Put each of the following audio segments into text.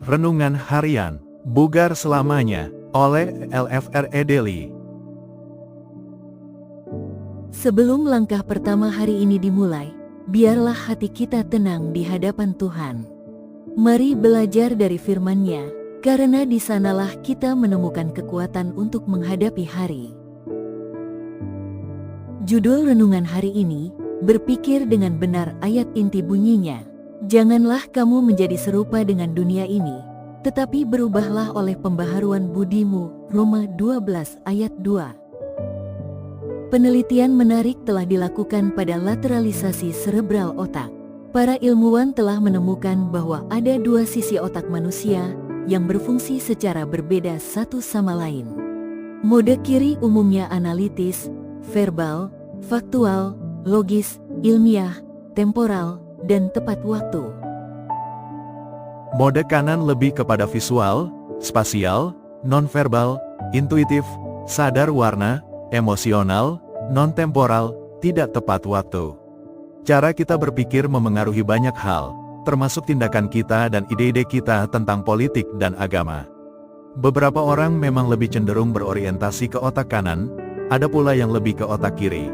Renungan Harian, Bugar Selamanya, oleh LFRE Daily. Sebelum langkah pertama hari ini dimulai, biarlah hati kita tenang di hadapan Tuhan. Mari belajar dari firman-Nya, karena di sanalah kita menemukan kekuatan untuk menghadapi hari. Judul renungan hari ini, berpikir dengan benar. Ayat inti bunyinya, janganlah kamu menjadi serupa dengan dunia ini, tetapi berubahlah oleh pembaharuan budimu. Roma 12 ayat 2. Penelitian menarik telah dilakukan pada lateralisasi serebral otak. Para ilmuwan telah menemukan bahwa ada dua sisi otak manusia yang berfungsi secara berbeda satu sama lain. Mode kiri umumnya analitis, verbal, faktual, logis, ilmiah, temporal, dan tepat waktu. Mode kanan lebih kepada visual, spasial, nonverbal, intuitif, sadar warna, emosional, non-temporal, tidak tepat waktu. Cara kita berpikir memengaruhi banyak hal, termasuk tindakan kita dan ide-ide kita tentang politik dan agama. Beberapa orang memang lebih cenderung berorientasi ke otak kanan, ada pula yang lebih ke otak kiri.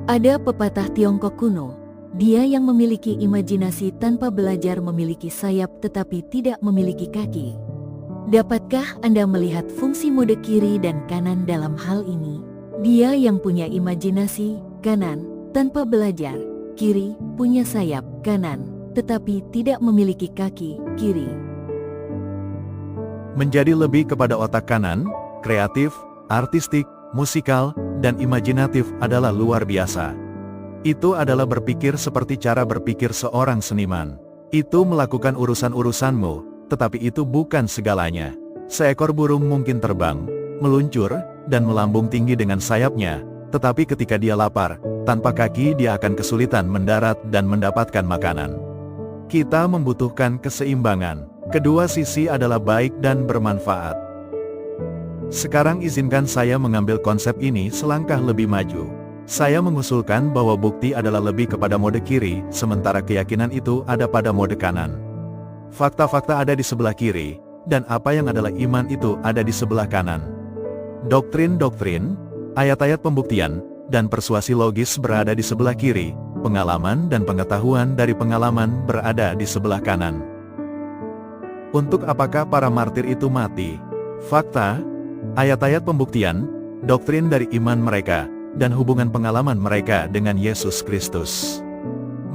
Ada pepatah Tiongkok kuno, dia yang memiliki imajinasi tanpa belajar memiliki sayap tetapi tidak memiliki kaki. Dapatkah Anda melihat fungsi mode kiri dan kanan dalam hal ini? Dia yang punya imajinasi, kanan, tanpa belajar, kiri, punya sayap, kanan, tetapi tidak memiliki kaki, kiri. Menjadi lebih kepada otak kanan, kreatif, artistik, musikal, dan imajinatif adalah luar biasa. Itu adalah berpikir seperti cara berpikir seorang seniman. Itu melakukan urusan-urusanmu, tetapi itu bukan segalanya. Seekor burung mungkin terbang, meluncur, dan melambung tinggi dengan sayapnya, tetapi ketika dia lapar, tanpa kaki dia akan kesulitan mendarat dan mendapatkan makanan. Kita membutuhkan keseimbangan. Kedua sisi adalah baik dan bermanfaat. Sekarang izinkan saya mengambil konsep ini selangkah lebih maju. Saya mengusulkan bahwa bukti adalah lebih kepada mode kiri, sementara keyakinan itu ada pada mode kanan. Fakta-fakta ada di sebelah kiri, dan apa yang adalah iman itu ada di sebelah kanan. Doktrin-doktrin, ayat-ayat pembuktian, dan persuasi logis berada di sebelah kiri, pengalaman dan pengetahuan dari pengalaman berada di sebelah kanan. Untuk apakah para martir itu mati? Fakta, ayat-ayat pembuktian, doktrin dari iman mereka, dan hubungan pengalaman mereka dengan Yesus Kristus.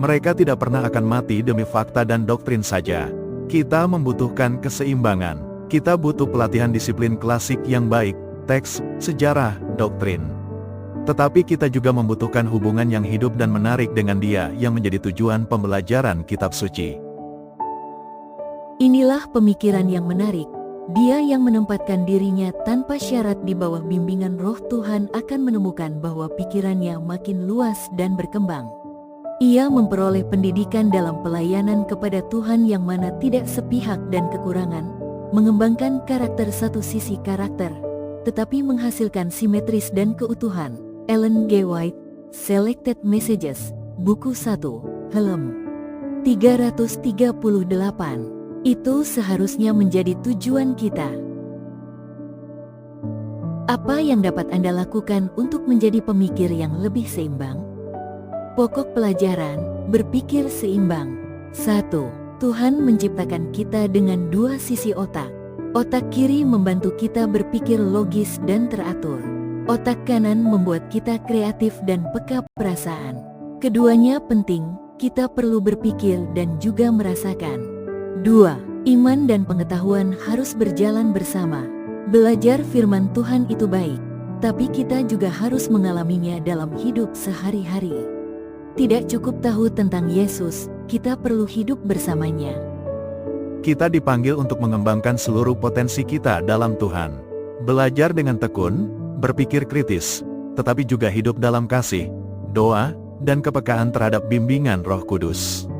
Mereka tidak pernah akan mati demi fakta dan doktrin saja. Kita membutuhkan keseimbangan. Kita butuh pelatihan disiplin klasik yang baik, teks, sejarah, doktrin. Tetapi kita juga membutuhkan hubungan yang hidup dan menarik dengan Dia yang menjadi tujuan pembelajaran kitab suci. Inilah pemikiran yang menarik. Dia yang menempatkan dirinya tanpa syarat di bawah bimbingan Roh Tuhan akan menemukan bahwa pikirannya makin luas dan berkembang. Ia memperoleh pendidikan dalam pelayanan kepada Tuhan yang mana tidak sepihak dan kekurangan, mengembangkan karakter satu sisi karakter, tetapi menghasilkan simetris dan keutuhan. Ellen G. White, Selected Messages, Buku 1, Helm 338. Itu seharusnya menjadi tujuan kita. Apa yang dapat Anda lakukan untuk menjadi pemikir yang lebih seimbang? Pokok pelajaran, berpikir seimbang. 1. Tuhan menciptakan kita dengan dua sisi otak. Otak kiri membantu kita berpikir logis dan teratur. Otak kanan membuat kita kreatif dan peka perasaan. Keduanya penting, kita perlu berpikir dan juga merasakan. 2. Iman dan pengetahuan harus berjalan bersama. Belajar firman Tuhan itu baik, tapi kita juga harus mengalaminya dalam hidup sehari-hari. Tidak cukup tahu tentang Yesus, kita perlu hidup bersamanya. Kita dipanggil untuk mengembangkan seluruh potensi kita dalam Tuhan. Belajar dengan tekun, berpikir kritis, tetapi juga hidup dalam kasih, doa, dan kepekaan terhadap bimbingan Roh Kudus.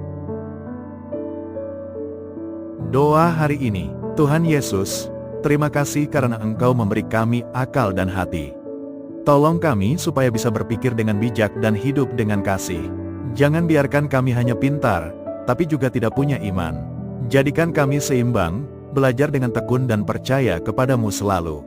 Doa hari ini, Tuhan Yesus, terima kasih karena Engkau memberi kami akal dan hati. Tolong kami supaya bisa berpikir dengan bijak dan hidup dengan kasih. Jangan biarkan kami hanya pintar, tapi juga tidak punya iman. Jadikan kami seimbang, belajar dengan tekun dan percaya kepadamu selalu.